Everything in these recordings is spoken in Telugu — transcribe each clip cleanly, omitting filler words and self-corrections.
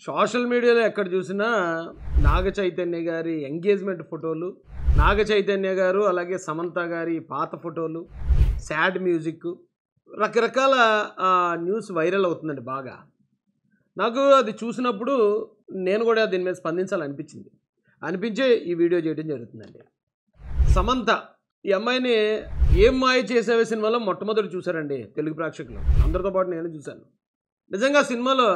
సోషల్ మీడియాలో ఎక్కడ చూసినా నాగ చైతన్య గారి ఎంగేజ్మెంట్ ఫోటోలు, నాగ చైతన్య గారు అలాగే సమంత గారి పాత ఫోటోలు, సాడ్ మ్యూజిక్, రకరకాల న్యూస్ వైరల్ అవుతుందండి బాగా. నాకు అది చూసినప్పుడు నేను కూడా దీని మీద స్పందించాలనిపించింది. అనిపించే ఈ వీడియో చేయడం జరుగుతుందండి. సమంత ఈ అమ్మాయిని ఏం మాయ చేసేవే సినిమాలో మొట్టమొదటి చూశారండి తెలుగు ప్రేక్షకులు. అందరితో పాటు నేను చూశాను. నిజంగా సినిమాలో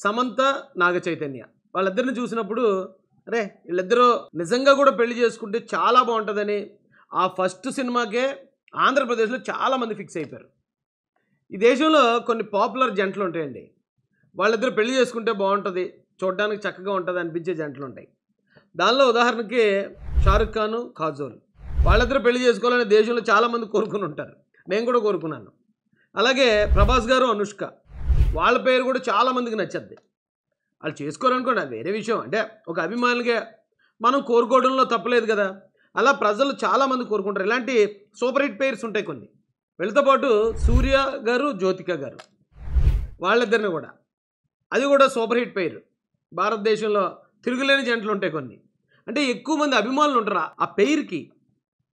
సమంత, నాగ చైతన్య వాళ్ళిద్దరిని చూసినప్పుడు అరే వీళ్ళిద్దరూ నిజంగా కూడా పెళ్లి చేసుకుంటే చాలా బాగుంటుందని ఆ ఫస్ట్ సినిమాకే ఆంధ్రప్రదేశ్లో చాలామంది ఫిక్స్ అయిపోయారు. ఈ దేశంలో కొన్ని పాపులర్ జంటలు ఉంటాయండి. వాళ్ళిద్దరు పెళ్లి చేసుకుంటే బాగుంటుంది, చూడడానికి చక్కగా ఉంటుంది అనిపించే జంటలు ఉంటాయి. దానిలో ఉదాహరణకి షారుఖ్ ఖాన్, కాజోల్ వాళ్ళిద్దరూ పెళ్లి చేసుకోవాలని దేశంలో చాలామంది కోరుకుని ఉంటారు. నేను కూడా కోరుకున్నాను. అలాగే ప్రభాస్ గారు, అనుష్క వాళ్ళ పేరు కూడా చాలామందికి నచ్చద్ది. వాళ్ళు చేసుకోరనుకోండి, అది వేరే విషయం. అంటే ఒక అభిమానులుగా మనం కోరుకోవడంలో తప్పలేదు కదా. అలా ప్రజలు చాలామంది కోరుకుంటారు. ఇలాంటి సూపర్ హిట్ పేర్స్ ఉంటాయి కొన్ని. వీళ్ళతో పాటు సూర్య గారు, జ్యోతిక గారు వాళ్ళిద్దరిని కూడా, అది కూడా సూపర్ హిట్ పేరు. భారతదేశంలో తిరుగులేని జంటలు ఉంటాయి కొన్ని. అంటే ఎక్కువ మంది అభిమానులు ఉంటారు ఆ పేరుకి,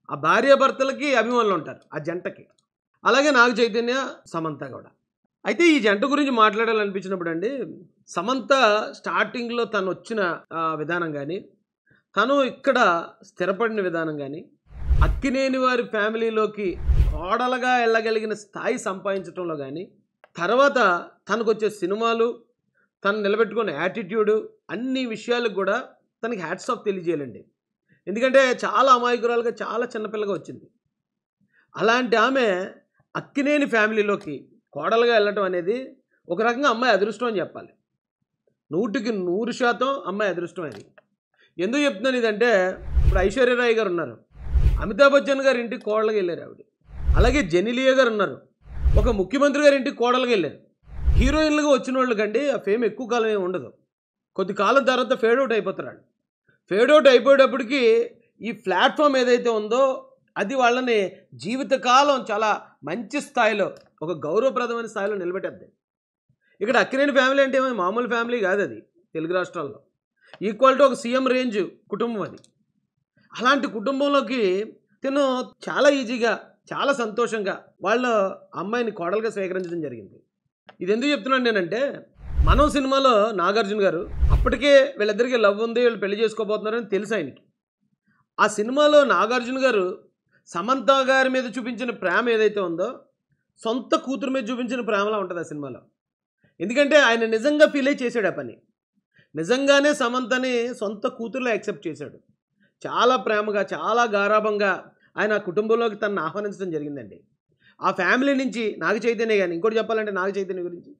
ఆ భార్యాభర్తలకి అభిమానులు ఉంటారు ఆ జంటకి. అలాగే నాగ చైతన్య, సమంత కూడా. అయితే ఈ జంట గురించి మాట్లాడాలనిపించినప్పుడు అండి, సమంత స్టార్టింగ్లో తను వచ్చిన విధానం కానీ, తను ఇక్కడ స్థిరపడిన విధానం కానీ, అక్కినేని వారి ఫ్యామిలీలోకి కోడలుగా వెళ్ళగలిగిన స్థాయి సంపాదించడంలో కానీ, తర్వాత తనకు వచ్చే సినిమాలు, తను నిలబెట్టుకున్న యాటిట్యూడు, అన్ని విషయాలకు కూడా తనకి హ్యాట్స్ ఆఫ్ తెలియజేయాలండి. ఎందుకంటే చాలా అమాయకురాలుగా, చాలా చిన్నపిల్లగా వచ్చింది. అలాంటి ఆమె అక్కినేని ఫ్యామిలీలోకి కోడలుగా వెళ్ళటం అనేది ఒక రకంగా అమ్మాయి అదృష్టం అని చెప్పాలి. 100% అమ్మాయి అదృష్టం అది. ఎందుకు చెప్తున్నాను ఇదంటే, ఇప్పుడు ఐశ్వర్యరాయ్ గారు ఉన్నారు, అమితాబ్ బచ్చన్ గారి ఇంటికి కోడలుగా వెళ్ళారు ఆవిడ. అలాగే జెనిలియా గారు ఉన్నారు, ఒక ముఖ్యమంత్రి గారి ఇంటికి కోడలుగా వెళ్ళారు. హీరోయిన్లుగా వచ్చిన వాళ్ళకండి ఆ ఫేమ్ ఎక్కువ కాలం ఏమి ఉండదు. కొద్ది కాలం తర్వాత ఫేడ్ అవుట్ అయిపోతారు. ఫేడ్ అవుట్ అయిపోయేటప్పటికి ఈ ప్లాట్ఫామ్ ఏదైతే ఉందో అది వాళ్ళని జీవితకాలం చాలా మంచి స్థాయిలో, ఒక గౌరవప్రదమైన స్థాయిలో నిలబెట్టేద్ది. ఇక్కడ అక్కినేని ఫ్యామిలీ అంటే మామూలు ఫ్యామిలీ కాదు. అది తెలుగు రాష్ట్రాల్లో ఈక్వల్ టు ఒక సీఎం రేంజ్ కుటుంబం అది. అలాంటి కుటుంబంలోకి తను చాలా ఈజీగా, చాలా సంతోషంగా వాళ్ళ అమ్మాయిని కోడలుగా స్వీకరించడం జరిగింది. ఇది ఎందుకు చెప్తున్నాను నేనంటే, మనం సినిమాలో నాగార్జున గారు అప్పటికే వీళ్ళిద్దరికీ లవ్ ఉంది, వీళ్ళు పెళ్లి చేసుకోబోతున్నారని తెలుసు ఆయనకి. ఆ సినిమాలో నాగార్జున గారు సమంత గారి మీద చూపించిన ప్రేమ ఏదైతే ఉందో సొంత కూతురు మీద చూపించిన ప్రేమలా ఉంటుంది ఆ సినిమాలో. ఎందుకంటే ఆయన నిజంగా ఫీల్ అయ్యి చేశాడు ఆ పని. నిజంగానే సమంతని సొంత కూతురులో యాక్సెప్ట్ చేశాడు. చాలా ప్రేమగా, చాలా గారాభంగా ఆయన ఆ కుటుంబంలోకి తనను ఆహ్వానించడం జరిగిందండి. ఆ ఫ్యామిలీ నుంచి నాగ చైతన్య కానీ, ఇంకోటి చెప్పాలంటే నాగ చైతన్య గురించి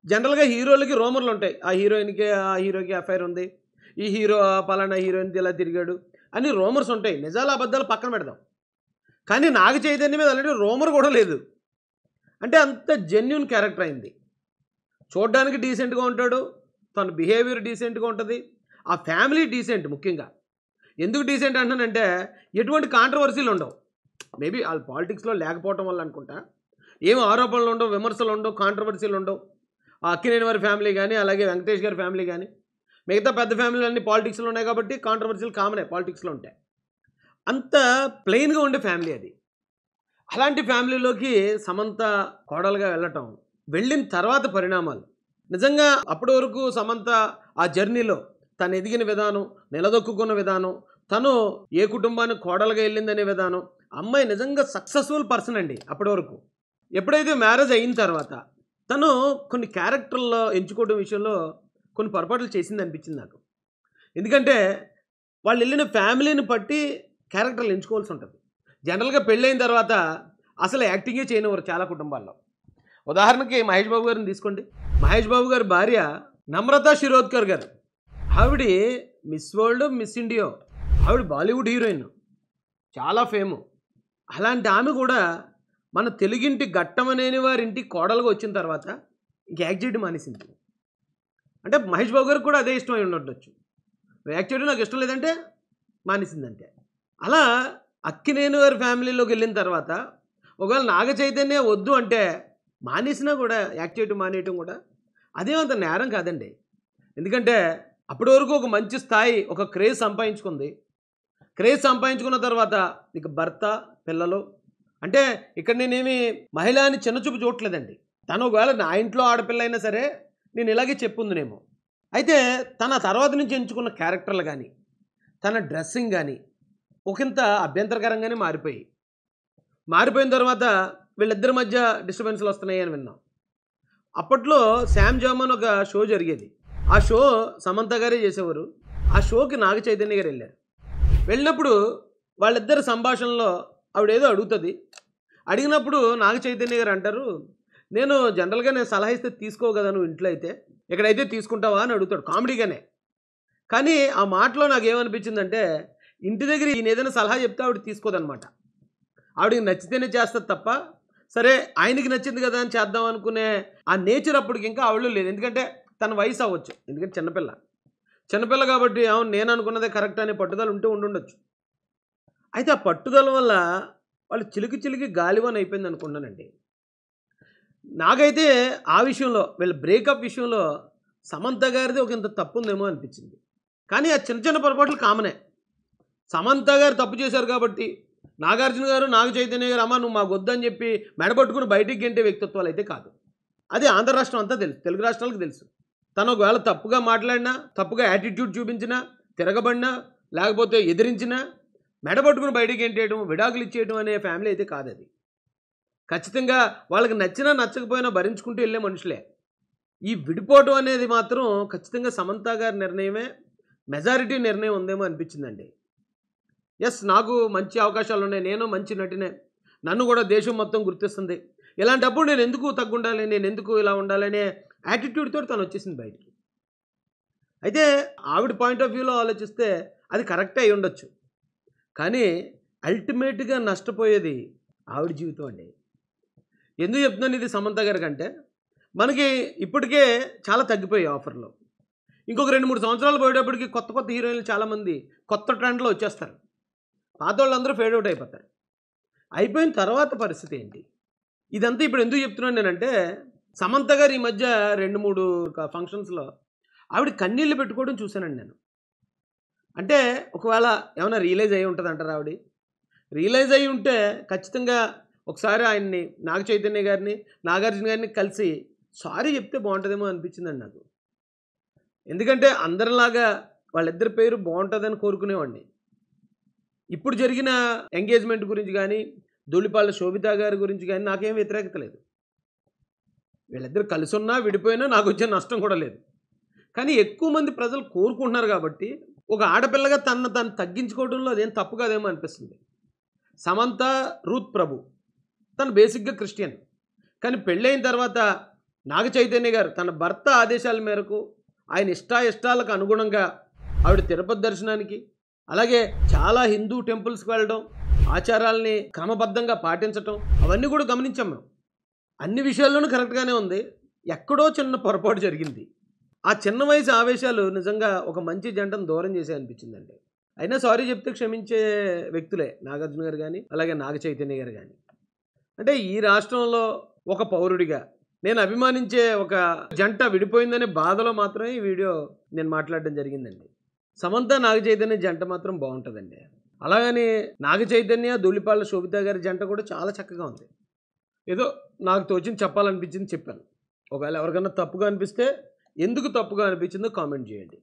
జనరల్గా హీరోలకి రూమర్లు ఉంటాయి. ఆ హీరోయిన్కి, ఆ హీరోకి అఫైర్ ఉంది, ఈ హీరో పలానా హీరోయిన్కి ఇలా తిరిగాడు అని రూమర్స్ ఉంటాయి. నిజాలు అబద్ధాలు పక్కన పెడదాం. కానీ నాగ చైతన్య మీద అలాంటి రూమర్ కూడా లేదు. అంటే అంత జెన్యున్ క్యారెక్టర్ అయింది. చూడడానికి డీసెంట్గా ఉంటాడు, తన బిహేవియర్ డీసెంట్గా ఉంటుంది, ఆ ఫ్యామిలీ డీసెంట్. ముఖ్యంగా ఎందుకు డీసెంట్ అంటానంటే, ఎటువంటి కాంట్రవర్సీలు ఉండవు. మేబీ వాళ్ళు పాలిటిక్స్లో లేకపోవటం వల్ల అనుకుంటా. ఏమి ఆరోపణలు ఉండవు, విమర్శలు ఉండవు, కాంట్రవర్సీలు ఉండవు. ఆ అక్కినేని వారి ఫ్యామిలీ కానీ, అలాగే వెంకటేష్ గారి ఫ్యామిలీ కానీ, మిగతా పెద్ద ఫ్యామిలీలు అన్నీ పాలిటిక్స్లో ఉన్నాయి కాబట్టి కాంట్రవర్సీలు కామనే పాలిటిక్స్లో ఉంటాయి. అంత ప్లెయిన్గా ఉండే ఫ్యామిలీ అది. అలాంటి ఫ్యామిలీలోకి సమంత కోడలుగా వెళ్ళటం, వెళ్ళిన తర్వాత పరిణామాలు నిజంగా అప్పటి వరకు సమంత ఆ జర్నీలో తను ఎదిగిన విధానం, నిలదొక్కున్న విధానం, తను ఏ కుటుంబానికి కోడలుగా వెళ్ళిందనే విధానం, అమ్మాయి నిజంగా సక్సెస్ఫుల్ పర్సన్ అండి అప్పటి వరకు. ఎప్పుడైతే మ్యారేజ్ అయిన తర్వాత తను కొన్ని క్యారెక్టర్లో ఎంచుకోవడం విషయంలో కొన్ని పొరపాట్లు చేసింది అనిపించింది నాకు. ఎందుకంటే వాళ్ళు వెళ్ళిన ఫ్యామిలీని బట్టి క్యారెక్టర్లు ఎంచుకోవాల్సి ఉంటుంది. జనరల్గా పెళ్ళైన తర్వాత అసలు యాక్టింగే చేయనివారు చాలా కుటుంబాల్లో. ఉదాహరణకి మహేష్ బాబు గారిని తీసుకోండి. మహేష్ బాబు గారి భార్య నమ్రతా శిరోద్కర్ గారు, ఆవిడ మిస్ వరల్డ్, మిస్ ఇండియా, ఆవిడ బాలీవుడ్ హీరోయిన్, చాలా ఫేము. అలాంటి ఆమె కూడా మన తెలుగింటి గట్టమనేని వారి ఇంటికి కోడలుగా వచ్చిన తర్వాత ఇంక యాక్ట్ చేయడం మానేసింది. అంటే మహేష్ బాబు గారికి కూడా అదే ఇష్టమై ఉండొచ్చు. యాక్ట్ చేయడం నాకు ఇష్టం లేదంటే మానేసిందంటే. అలా అక్కినేని వారి ఫ్యామిలీలోకి వెళ్ళిన తర్వాత ఒకవేళ నాగ చైతన్య వద్దు అంటే మానేసినా కూడా, యాక్ట్ చేయడం మానేయటం కూడా అదేమంత నేరం కాదండి. ఎందుకంటే అప్పటి వరకు ఒక మంచి స్థాయి, ఒక క్రేజ్ సంపాదించుకుంది. క్రేజ్ సంపాదించుకున్న తర్వాత ఇక భర్త, పిల్లలు, అంటే ఇక్కడ నేనేమి మహిళ అని చిన్నచూపు చూడట్లేదండి. తను ఒకవేళ నా ఇంట్లో ఆడపిల్ల అయినా సరే నేను ఇలాగే చెప్పుందునేమో. అయితే తన తర్వాత నుంచి ఎంచుకున్న క్యారెక్టర్లు కానీ, తన డ్రెస్సింగ్ కానీ ఒకంత అభ్యంతరకరంగానే మారిపోయిన తర్వాత వీళ్ళిద్దరి మధ్య డిస్టర్బెన్స్లు వస్తున్నాయి అని విన్నాం. అప్పట్లో శామ్ జామన్ ఒక షో జరిగేది. ఆ షో సమంత గారే చేసేవారు. ఆ షోకి నాగ చైతన్య గారు వెళ్ళారు. వెళ్ళినప్పుడు వాళ్ళిద్దరి సంభాషణలో ఆవిడేదో అడుగుతుంది. అడిగినప్పుడు నాగ చైతన్య గారు అంటారు, నేను జనరల్గా నేను సలహా ఇస్తే తీసుకోవు కదా నువ్వు ఇంట్లో అయితే, ఇక్కడైతే తీసుకుంటావా అని అడుగుతాడు కామెడీగానే. కానీ ఆ మాటలో నాకు ఏమనిపించిందంటే, ఇంటి దగ్గర ఈయన ఏదైనా సలహా చెప్తే ఆవిడ తీసుకోదనమాట. ఆవిడకి నచ్చితేనే చేస్తుంది తప్ప, సరే ఆయనకి నచ్చింది కదా అని చేద్దాం అనుకునే ఆ నేచర్ అప్పటికి ఇంకా ఆవిడలో లేదు. ఎందుకంటే తన వయసు అవ్వచ్చు, ఎందుకంటే చిన్నపిల్ల కాబట్టి అవును నేను అనుకున్నదే కరెక్ట్ అనే పట్టుదల ఉండుండొచ్చు. అయితే ఆ పట్టుదల వల్ల వాళ్ళు చిలికి గాలివాన్ అయిపోయింది అనుకున్నానండి. నాకైతే ఆ విషయంలో వీళ్ళ బ్రేకప్ విషయంలో సమంత గారిది ఒక ఇంత తప్పు ఉందేమో అనిపించింది. కానీ ఆ చిన్న పొరపాట్లు కామనే. సమంత గారు తప్పు చేశారు కాబట్టి నాగార్జున గారు, నాగ చైతన్య గారు అమ్మ నువ్వు మాకు వద్దని చెప్పి మెడపట్టుకుని బయటికి గెంటే వ్యక్తిత్వాలు అయితే కాదు. అది ఆంధ్ర రాష్ట్రం అంతా తెలుసు, తెలుగు రాష్ట్రాలకు తెలుసు. తను ఒకవేళ తప్పుగా మాట్లాడినా, తప్పుగా యాటిట్యూడ్ చూపించినా, తిరగబడినా, లేకపోతే ఎదిరించినా మెడపట్టుకుని బయటికి గెంటేయడం, విడాకులు ఇచ్చేయడం అనే ఫ్యామిలీ అయితే కాదు. అది ఖచ్చితంగా వాళ్ళకి నచ్చినా నచ్చకపోయినా భరించుకుంటూ వెళ్ళే మనుషులే. ఈ విడిపోవడం అనేది మాత్రం ఖచ్చితంగా సమంత గారి నిర్ణయమే, మెజారిటీ నిర్ణయం ఉందేమో అనిపించిందండి. ఎస్, నాకు మంచి అవకాశాలు ఉన్నాయి, నేను మంచి నటినే, నన్ను కూడా దేశం మొత్తం గుర్తిస్తుంది, ఇలాంటప్పుడు నేను ఎందుకు తగ్గుండాలి, నేను ఎందుకు ఇలా ఉండాలనే యాటిట్యూడ్ తోటి తను వచ్చేసింది బయటికి. అయితే ఆవిడ పాయింట్ ఆఫ్ వ్యూలో ఆలోచిస్తే అది కరెక్టే అయి ఉండొచ్చు. కానీ అల్టిమేట్గా నష్టపోయేది ఆవిడ జీవితం అండి. ఎందుకు చెప్తున్నాను ఇది సమంత గారి కంటే, మనకి ఇప్పటికే చాలా తగ్గిపోయాయి ఆఫర్లు. ఇంకొక 2-3 సంవత్సరాలు పోయేటప్పటికి కొత్త హీరోయిన్లు చాలామంది కొత్త ట్రెండ్లో వచ్చేస్తారు. పాత వాళ్ళందరూ ఫేడ్ అవుట్ అయిపోతారు. అయిపోయిన తర్వాత పరిస్థితి ఏంటి? ఇదంతా ఇప్పుడు ఎందుకు చెప్తున్నాను నేనంటే, సమంత గారు ఈ మధ్య 2-3 ఫంక్షన్స్లో ఆవిడ కన్నీళ్ళు పెట్టుకోవడం చూశానండి నేను. అంటే ఒకవేళ ఏమైనా రియలైజ్ అయ్యి ఉంటుంది అంటారా? ఆవిడ రియలైజ్ అయ్యి ఉంటే ఖచ్చితంగా ఒకసారి ఆయన్ని, నాగ చైతన్య గారిని, నాగార్జున గారిని కలిసి సారీ చెప్తే బాగుంటుందేమో అనిపించిందండి నాకు. ఎందుకంటే అందరిలాగా వాళ్ళిద్దరి పేరు బాగుంటుందని కోరుకునేవాడిని. ఇప్పుడు జరిగిన ఎంగేజ్మెంట్ గురించి కానీ, ధూళిపాళ్ళ శోభిత గారి గురించి కానీ నాకేం వ్యతిరేకత లేదు. వీళ్ళిద్దరు కలిసి ఉన్నా విడిపోయినా నాకు వచ్చే నష్టం కూడా లేదు. కానీ ఎక్కువ మంది ప్రజలు కోరుకుంటున్నారు కాబట్టి ఒక ఆడపిల్లగా తను తగ్గించుకోవడంలో అదేం తప్పు కాదేమో అనిపిస్తుంది. సమంత రూత్ ప్రభు తను బేసిక్గా క్రిస్టియన్, కానీ పెళ్ళైన తర్వాత నాగ చైతన్య గారు తన భర్త ఆదేశాల మేరకు ఆయన ఇష్టాలకు అనుగుణంగా ఆవిడ తిరుపతి దర్శనానికి, అలాగే చాలా హిందూ టెంపుల్స్కి వెళ్ళడం, ఆచారాలని క్రమబద్ధంగా పాటించటం, అవన్నీ కూడా గమనించాం మేము. అన్ని విషయాల్లోనూ కరెక్ట్గానే ఉంది. ఎక్కడో చిన్న పొరపాటు జరిగింది. ఆ చిన్న వయసు ఆవేశాలు నిజంగా ఒక మంచి జంటను దూరం చేసే అనిపించిందండి. అయినా సారీ చెప్తే క్షమించే వ్యక్తులే నాగార్జున గారు కానీ, అలాగే నాగ చైతన్య గారు కానీ. అంటే ఈ రాష్ట్రంలో ఒక పౌరుడిగా నేను అభిమానించే ఒక జంట విడిపోయిందనే బాధలో మాత్రమే ఈ వీడియో నేను మాట్లాడడం జరిగిందండి. సమంత నాగ చైతన్య జంట మాత్రం బాగుంటుందండి. అలాగని నాగ చైతన్య ధూళిపాళ్ళ శోభిత గారి జంట కూడా చాలా చక్కగా ఉంది. ఏదో నాకు తోచింది చెప్పాలనిపించింది చెప్పాను. ఒకవేళ ఎవరికన్నా తప్పుగా అనిపిస్తే ఎందుకు తప్పుగా అనిపించిందో కామెంట్ చేయండి.